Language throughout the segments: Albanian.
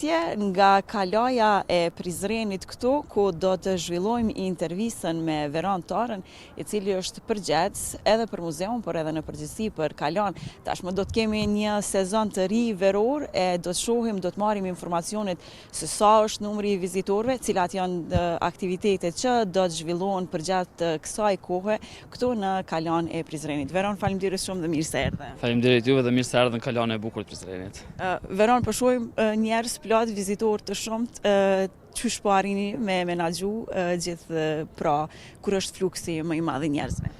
Nga kalaja e Prizrenit këtu, ku do të zhvillojmë intervistën me Veron Tarën, i cili është përgjegjës edhe për muzeun, por edhe në përgjithësi për kalan. Tashmë do të kemi një sezon të ri veror, e do të shohim, do të marrim informacionet se sa është numri i vizitorëve, cilat janë aktivitetet që do të zhvillohen përgjatë kësaj kohe këtu në kalan e Prizrenit. Veron, faleminderit shumë dhe mirë se erdhe. Faleminderit juve dhe mirë se erdhe në kalan e bukur të Prizrenit. Veron, po shohim njerëz plot vizitorë të shumët, qysh po arrini me menaxhu gjithë kur është fluksi më i madh i njerëzve?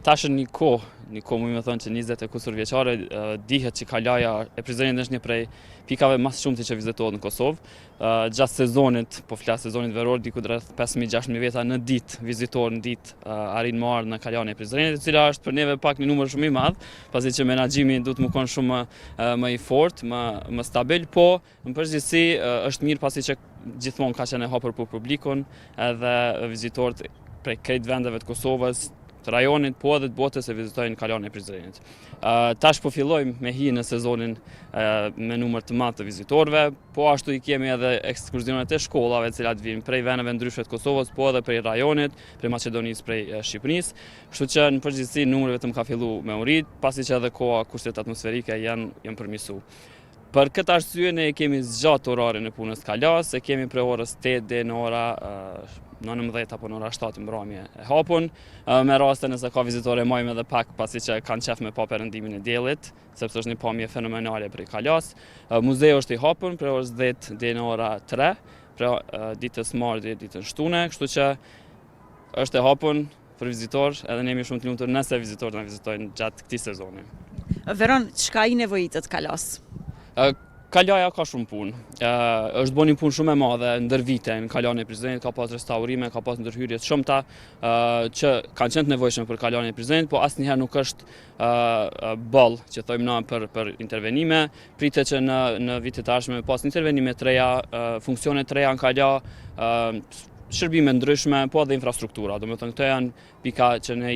Tash një kohë më me thonë që 20 e kusur vjeqare, dihet që kalaja e Prizrenit është një prej pikave mas shumëti që vizitohet në Kosovë. Gjatë sezonit, po flas sezonit veror, diku rreth 5.000-6.000 veta në ditë, vizitorë në ditë arrin më ardhë në kalajen e Prizrenit, e cila është për neve pak një numër shumë i madh, pasi që menaxhimi duhet më konë shumë më i fortë, më stabil, po në përgjithësi është mirë pasi që gjithmonë ka qenë e hapur për publikun, edhe vizitorët prej krejt vendeve të Kosovës, të rajonit, po edhe të botës e vizitojnë kalan e Prizrenit. Tash po fillojmë me hi në sezonin me numër të madh të vizitorëve, po ashtu i kemi edhe ekskurzionet e shkollave, të cilat vijnë prej vendeve ndryshme të Kosovës, po edhe prej rajonit, prej Maqedonisë, prej Shqipërisë, kështu që në përgjithësi numri vetëm ka filluar me u rrit, pasi që edhe koha, kushtet atmosferike janë përmirësuar. Për këtë arsye ne kemi zgjatë orarin e punës kalas, e kemi prej orës 8 deri në ora 19 apo në ora 7 mbrëmje e hapun. Me raste nëse ka vizitore majmë edhe pak, pasi që kanë qef me pa perëndimin e diellit, sepse është një pamje fenomenale për kalas. Muzeu është i hapun prej orës 10 deri në ora 3, prej ditës marrë deri ditën shtune, kështu që është e hapun për vizitorë, edhe ne jemi shumë të lumtur nëse vizitorët na vizitojnë gjatë këtij sezoni. Veron, çka i nevojitet kalas? Kalaja ka shumë punë. Është bërë një punë shumë e madhe ndër vite në kalan e Prizrenit, ka pas restaurime, ka pas ndërhyrje të shumta që kanë qenë të nevojshme për kalan e Prizrenit, po asnjëherë nuk është ball që thojmë na për intervenime. Pritet që në vitet e ardhshme pas intervenime të reja, funksione të reja në kala, shërbime ndryshme, po edhe infrastruktura. Domethënë këto janë pika që ne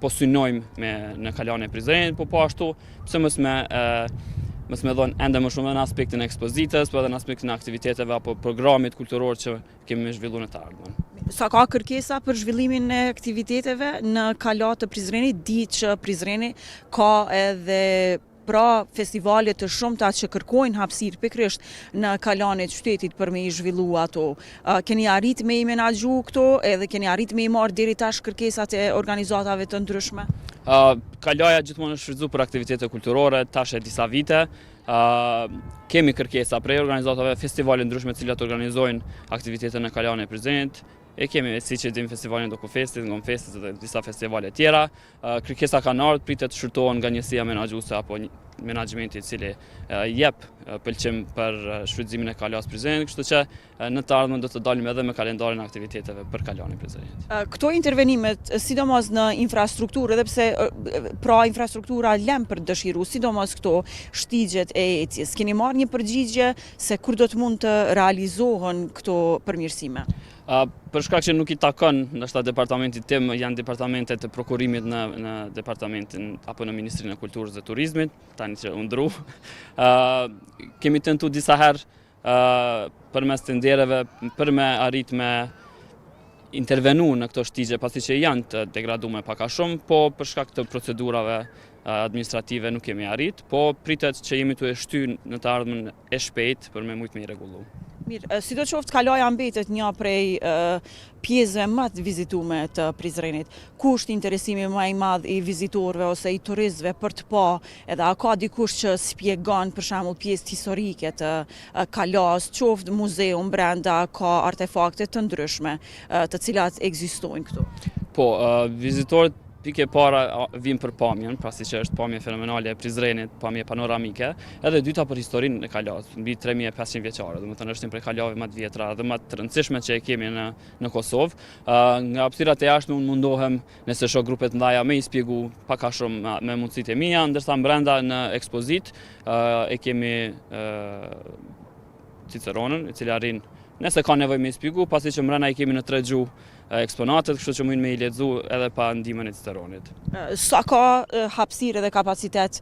po synojmë në kalan e Prizrenit, po ashtu pse mos me dhonë ende më shumë në aspektin e ekspozitës, po edhe në aspektin e aktiviteteve apo programit kulturor që kemi zhvilluar në të ardhmen. Sa ka kërkesa për zhvillimin e aktiviteteve në kala të Prizrenit? Di që Prizreni ka edhe festivale të shumta që kërkojnë hapësirë pikërisht në kalan e qytetit për me i zhvillu ato. Keni arrit me i menaxhu këto, edhe keni arrit me i marrë deri tash kërkesat e organizatave të ndryshme? Kalaja gjithmonë është shfrytzuar për aktivitete kulturore, tash e disa vite. Kemi kërkesa prej organizatave festivale ndryshme të cilat organizojnë aktivitete në kalan e Prizrenit. E kemi, si që dim, festivalin Dokufestit, Ngonfestit dhe disa festivale tjera. Kërkesa kanë ardhur, pritet të shfrytëtohen nga njësia menaxhuese apo menaxhimenti i cili jep pëlqim për shfrytëzimin e kalas Prizrenit, kështu që në të ardhmen do të dalim edhe me kalendarin e aktiviteteve për kalan e Prizrenit. Këto intervenimet, sidomos në infrastrukturë, edhe pse infrastruktura lem për dëshiru, sidomos këto shtigjet e ecjes, keni marrë një përgjigje se kur do të mund të realizohen këto përmirësime? Për shkak që nuk i takon ndoshta departamentit tim, janë departamentet të prokurimit në departamentin apo në Ministrinë e Kulturës dhe Turizmit, tani që u ndru. Kemi tentuar disa herë përmes të ndereve për me arrit me intervenu në këto shtigje, pasi që janë të degraduar pak a shumë, po për shkak të procedurave administrative nuk kemi arrit, po pritet që jemi të e shtyr në të ardhmen e shpejt për me mujt me i rregullu. Mirë, sidoqoftë kalaja mbetet një prej pjesëve më të vizitume të Prizrenit. Ku është interesimi më i madh i vizitorëve ose i turistëve për të pa, edhe a ka dikush që spjegon për shembull pjesë historike të kalas, qoftë muzeun brenda, ka artefakte të ndryshme të cilat ekzistojnë këtu? Po, vizitorët pike para vijnë për pamjen, pasi që është pamje fenomenale e Prizrenit, pamje panoramike, edhe dyta për historinë e kalas, mbi 3500 vjeçare, domethënë është një prej kalave më të vjetra dhe më të rëndësishme që e kemi në Kosovë. Nga hapësirat e jashtme unë mundohem, nëse shoh grupe të ndaja, me i spjegu pak a shumë me mundësitë e mia, ndërsa brenda në ekspozit e kemi Ciceronën, i cili arrin nëse ka nevojë me i spjegu, pasi që mbrana i kemi në 3 gjuhë eksponatet, kështu që mund me I lexu edhe pa ndihmën e Ciceronit. Sa ka hapësirë dhe kapacitet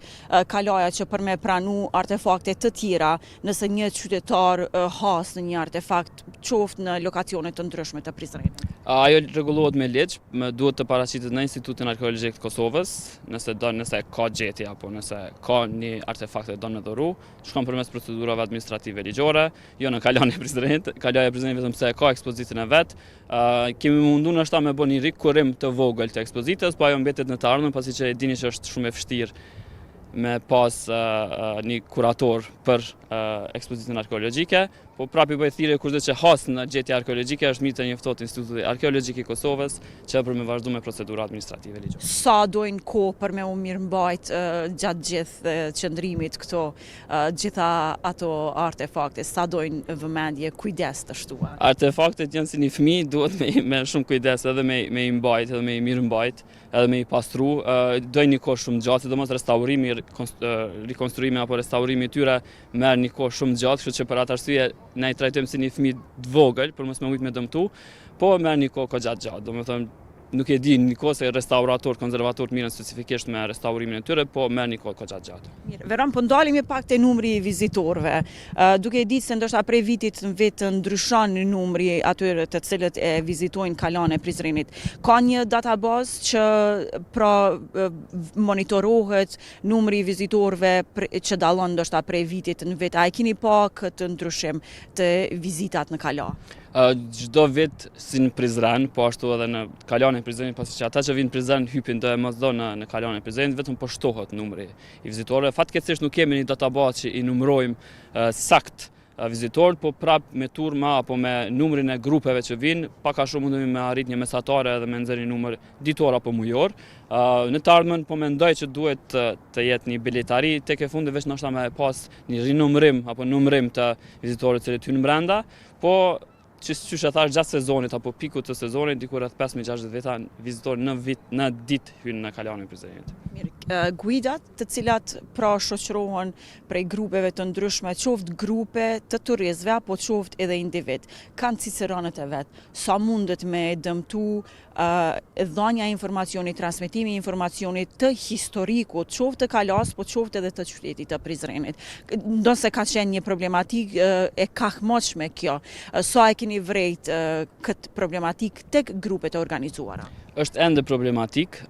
Kalaja që për me pranu artefakte të tjera nëse një qytetar has në një artefakt qoftë në lokacione të ndryshme të Prizrenit? Ajo rregullohet me ligj, duhet të paraqitet në Institutin Arkeologjik të Kosovës, nëse ka gjetje apo nëse ka një artefakt që don me dhuru, shkon përmes procedurave administrative ligjore, jo në Kalan e Prizrenit. Kalaja e Prizrenit vetëm se ka ekspozitën e vet. Kemi munduar ndoshta me bën një rikurim të vogël të ekspozitës, po ajo mbetet në të ardhmen, pasi që e dini që është shumë e vështirë me pas një kurator për ekspozitën arkeologjike, po prapi bëj thirrje kushdo që has në gjetje arkeologjike është mirë të njoftohet Instituti Arkeologjik I Kosovës që për me vazhdu me procedura administrative ligjore. Sa dojnë kohë për me u mirëmbajt gjatë gjithë qëndrimit këto gjitha ato artefakte, sa dojnë vëmendje, kujdes të shtuar? Artefaktet janë si një fëmijë, duhet me shumë kujdes edhe me I mbajt, edhe me I mirëmbajt, edhe me I pastru. Dojnë një kohë shumë gjatë, sidomos restaurimi, rikonstruimi apo restaurimi I tyre merr një kohë shumë gjatë, kështu që për atë arsye ne I trajtojmë si një fëmijë të vogël për mos me ujt me dëmtu, po merr një kohë gjatë. Domethënë nuk e di një kohë se restaurator, konservator mirën specifikisht me restaurimin e tyre, po merr një kohë gjatë. Mirë, Veron, po ndalemi pak te numri I vizitorëve. Duke I ditë se ndoshta prej vitit në vit ndryshon numri atyre të cilët e vizitojnë Kalan e Prizrenit. Ka një databazë që pra monitorohet numri I vizitorëve që dallon ndoshta prej vitit në vit. A e keni pa këtë ndryshim të vizitat në Kalan? Çdo vit si në Prizren, po ashtu edhe në Kalan e Prizrenit, pasi që ata që vinë në Prizren hypin do e mos do në Kalan e Prizrenit, vetëm po shtohet numri I vizitorëve. Fatkeqësisht nuk kemi një databazë që I numërojmë sakt vizitorët, po prap me turma apo me numrin e grupeve që vinë, pak a shumë mundemi me arrit një mesatare edhe me nxjerr një numër ditor apo mujor. Në të ardhmen po mendoj që duhet të jetë një biletari tek e fundi veç ndoshta me pas një rinumërim apo numërim të vizitorëve që hyn brenda, po që e thash gjatë sezonit apo pikut të sezonit diku rreth 15-60 veta vizitorë në ditë hyn në Kalan e Prizrenit. Mirë, guidat të cilat pra shoqërohen prej grupeve të ndryshme, qoftë grupe të turistëve apo qoftë edhe individ, kanë Ciceronet e vet. Sa mundet me dëmtu dhënia e informacionit, transmetimi I informacionit të historikut, qoftë të Kalas, po qoftë edhe të qytetit të Prizrenit. Ndonse ka qenë një problematik e kahmoqshme kjo. Sa e keni vrejt këtë problematik tek grupet e organizuara? Është ende problematik.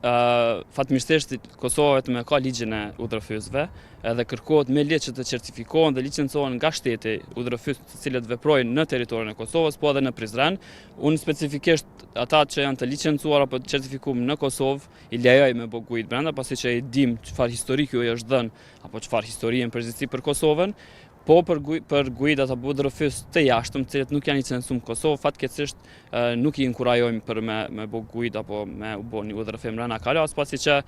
Fatmirësisht Kosova vetëm ka ligjin e udhërfyesve, edhe kërkohet me ligj që të certifikohen dhe licencohen nga shteti udhërfyes të cilët veprojnë në territorin e Kosovës, po edhe në Prizren. Unë specifikisht ata që janë të licencuar apo të certifikuar në Kosovë I lejoj me bë guid brenda, pasi që I dim çfarë historiku I është dhënë apo çfarë historie në përgjithësi për Kosovën. Po për guidat apo udhërfyes të jashtëm, të cilët nuk janë licencuar në Kosovë, fatkeqësisht nuk I inkurajojmë për me bë guid apo me u bë një udhërfim brenda Kalas, pasi që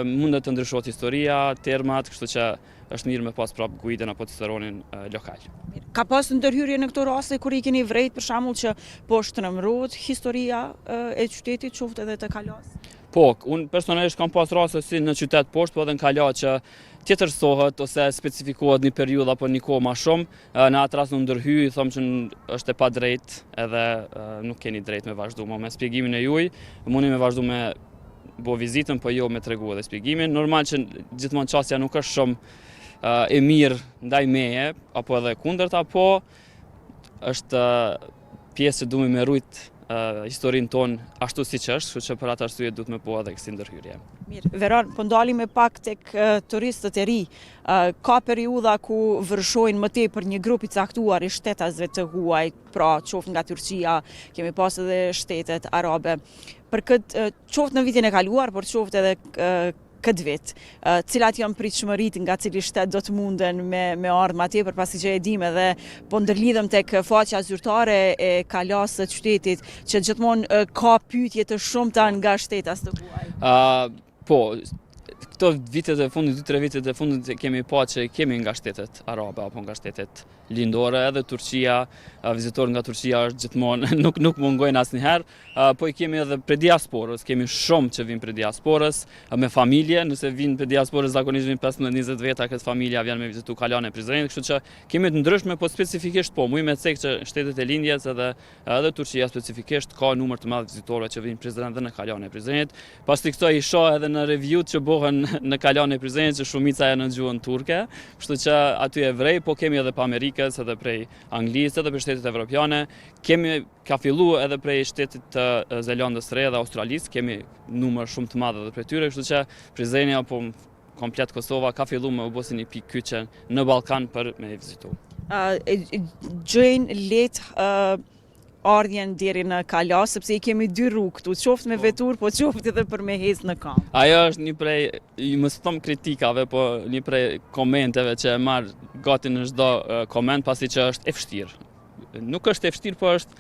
mundet të ndryshohet historia, termat, kështu që është mirë me pas prap guidën apo Ciceronin lokal. Ka pas ndërhyrje në këto raste kur I keni vrejt për shembull që po shtrëmbrohet historia e qytetit, qoftë edhe të Kalas? Po, unë personalisht kam pas raste si në qytet poshtë, po edhe në Kala që tjetërsohet ose specifikohet një periudhë apo një kohë më shumë, në atë rast në ndërhyj, them që është e padrejtë edhe nuk keni drejt me vazhdu, me shpjegimin e juaj, mundi me vazhdu me bo vizitën, po jo me tregu edhe shpjegimin. Normal që gjithmonë çësia nuk është shumë e mirë ndaj meje, apo edhe kundërta, po është pjesë që duhemi me rujt historinë tonë ashtu siç është, kështu që për atë arsye duhet me po edhe kësi ndërhyrje. Mirë, Veron, po ndalemi pak tek turistët e ri. Ka periudha ku vërshojnë më tepër një grup I caktuar I shtetasve të huaj, pra qoftë nga Turqia, kemi pas edhe shtetet arabe. Për këtë qoftë në vitin e kaluar, por qoftë edhe këtë vit, cilat janë pritshmëritë nga cili shtet do të munden me ardhmë atje, për pasi që e dim edhe po ndërlidhem tek faqja zyrtare e Kalas së qytetit, që gjithmonë ka pyetje të shumta nga shtetas të huaj. Po, këto vitet e fundit, 2-3 vitet e fundit kemi pa që kemi nga shtetet arabe apo nga shtetet lindore, edhe Turqia, vizitorë nga Turqia është gjithmonë nuk mungojnë asnjëherë, po i kemi edhe prej diasporës, kemi shumë që vinë prej diasporës me familje, nëse vinë prej diasporës zakonisht vinë 15-20 veta këtë familja vjen me vizitu Kalane e Prizrenit, kështu që kemi të ndryshme, po specifikisht po, muj me cek që shtetet e lindjes edhe Turqia specifikisht ka numër të madh vizitorëve që vinë Prizren dhe në Kalane e Prizrenit. Pasi këto i shoh edhe në reviewt që bëhen në Kalane e Prizrenit që shumica janë në gjuhën turke, kështu që aty evrej, po kemi edhe pa Amerikës, edhe prej Anglisë, edhe prej shtetet evropiane, ka fillu edhe prej shtetit të Zelandës së Re dhe Australisë, kemi numër shumë të madh edhe prej tyre, kështu që Prizreni apo komplet Kosova ka fillu me u bë si një pikë kyçe në Ballkan për me vizitu. Gjojnë letë ardhjen deri në Kala, sepse i kemi 2 rrugë këtu, qoftë me vetur, po qoftë edhe për me ecë në kam. Ajo është një prej, mos them kritikave, po një prej komenteve që e marr gati në çdo koment, pasi që është e vështirë. Nuk është e vështirë, po është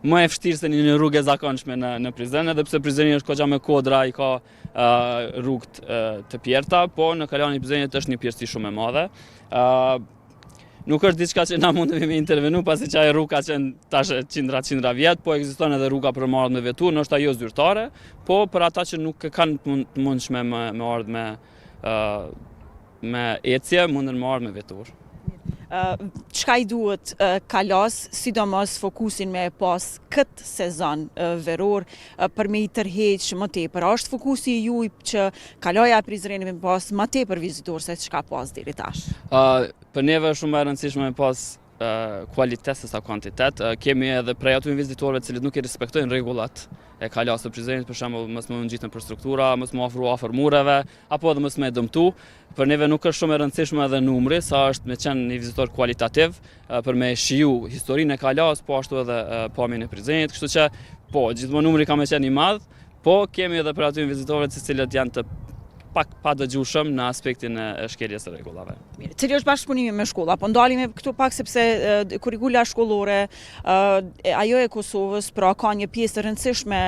më e vështirë se një rrugë e zakonshme në Prizren, edhe pse Prizreni është goxha me kodra, i ka rrugët të pjerta, po në Kalane e Prizrenit është një pjerësi shumë e madhe. Nuk është diçka që na mundemi me intervenu, pasi që ajo rrugë ka qenë tash qindra vjet, po ekziston edhe rruga për me ardhur me vetur, ndoshta jo zyrtare, po për ata që nuk kanë të mundshme me ardhur me ecje, munden me ardhur me vetur. Çka i duhet Kalas, sidomos fokusin me pas këtë sezon veror për me i tërheq më tepër? A është fokusi juaj që Kalaja e Prizrenit me pas më tepër vizitorë se çka pas deri tash? Për neve është shumë e rëndësishme me pas kualitet se sa kuantitet. Kemi edhe prej aty vizitorëve të cilët nuk i respektojnë rregullat e Kalas së Prizrenit, për shembull mos më ngjitën për struktura, mos më ofru afër mureve, apo edhe mos më dëmtu. Për neve nuk është shumë e rëndësishme edhe numri, sa është me qenë një vizitor kualitativ për me shiju historinë e Kalas, po ashtu edhe pamjen e Prizrenit, kështu që po, gjithmonë numri ka me qenë i madh, po kemi edhe për aty vizitorëve të cilët janë të pak pa dëgjueshëm në aspektin e shkeljes së rregullave. Cili është bashkëpunimi me shkolla? Po ndalemi këtu pak sepse kurrikula shkollore ajo e Kosovës, pra ka një pjesë rëndësishme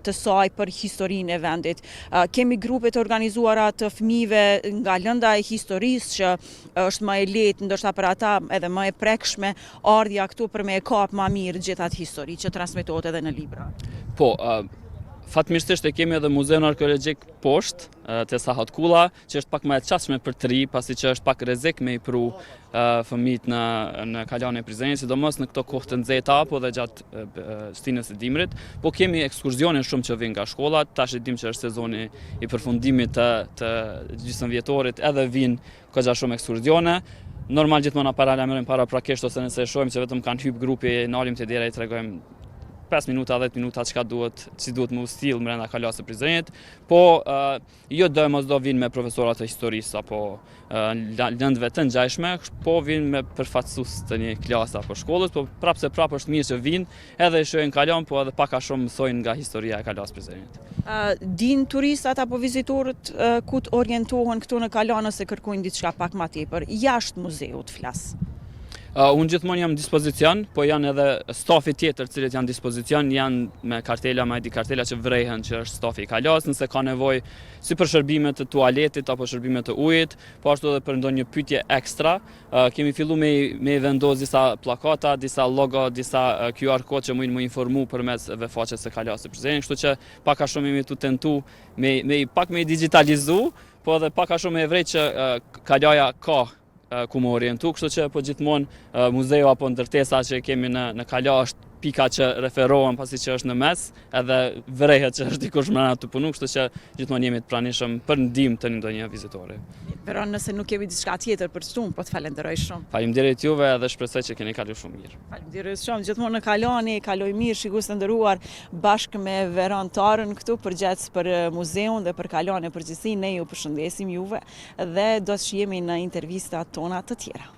të saj për historinë e vendit. Kemi grupe të organizuara të fëmijëve nga lënda e historisë që është më e lehtë ndoshta për ata edhe më e prekshme ardhja këtu për me e kap më mirë gjithë atë histori që transmetohet edhe në libra. Po, fatmirësisht e kemi edhe muzeun arkeologjik poshtë te Sahat Kulla, që është pak më e çastshme për të ri, pasi që është pak rrezik me i pru fëmijët në Kalane e Prizrenit, sidomos në këto kohë të nxehta apo dhe gjatë stinës së dimrit, po kemi ekskursione shumë që vijnë nga shkollat, tash e dim që është sezoni i përfundimit të gjysmëvjetorit, edhe vijnë goxha shumë ekskursione. Normal gjithmonë paralajmërojmë paraprakisht ose nëse e shohim se vetëm kanë hyp grupi, nalim te dera i tregojmë 5 minuta, 10 minuta çka duhet, si duhet me ustill brenda Kalas së Prizrenit, po jo do mos do vinë me profesorat të historisë apo lëndëve të ngjashme, po vinë me përfaqësues të një klase apo shkollës, po prapse është mirë që vinë, edhe e shohin Kalan, po edhe pak a shumë mësojnë nga historia e Kalas së Prizrenit. Din turistat apo vizitorët ku të orientohen këtu në Kalan ose kërkojnë diçka pak më tepër, jashtë muzeut flas? Unë gjithmonë jam në dispozicion, po janë edhe stafi tjetër cilët janë në dispozicion, janë me kartela, me ID kartela që vrehen që është stafi i Kalas, nëse ka nevojë si për shërbime të tualetit apo shërbime të ujit, po ashtu edhe për ndonjë pyetje ekstra. Kemi filluar me vendos disa pllakata, disa logo, disa QR kod që mundin më informu përmes faqes së Kalas së Prizrenit, kështu që pak a shumë jemi tu tentu me digitalizu, po edhe pak a shumë e vërejtë që Kalaja ka ku më orientu, kështu që po gjithmonë muzeu apo ndërtesa që kemi në Kala është pika që referohen pasi që është në mes, edhe vrehet që është dikush mbrana të punu, kështu që gjithmonë jemi të pranishëm për ndihmë të ndonjë vizitori. Veron, nëse nuk kemi diçka tjetër për çtum, po të falenderoj shumë. Faleminderit juve edhe shpresoj që keni kaluar shumë mirë. Faleminderit shumë, gjithmonë në Kalani kaloj mirë, shikues të nderuar, bashkë me Veron Tarën këtu përgjithësisht për muzeun dhe për Kalani përgjithësi, ne ju përshëndesim juve dhe do të shihemi në intervistat tona të tjera.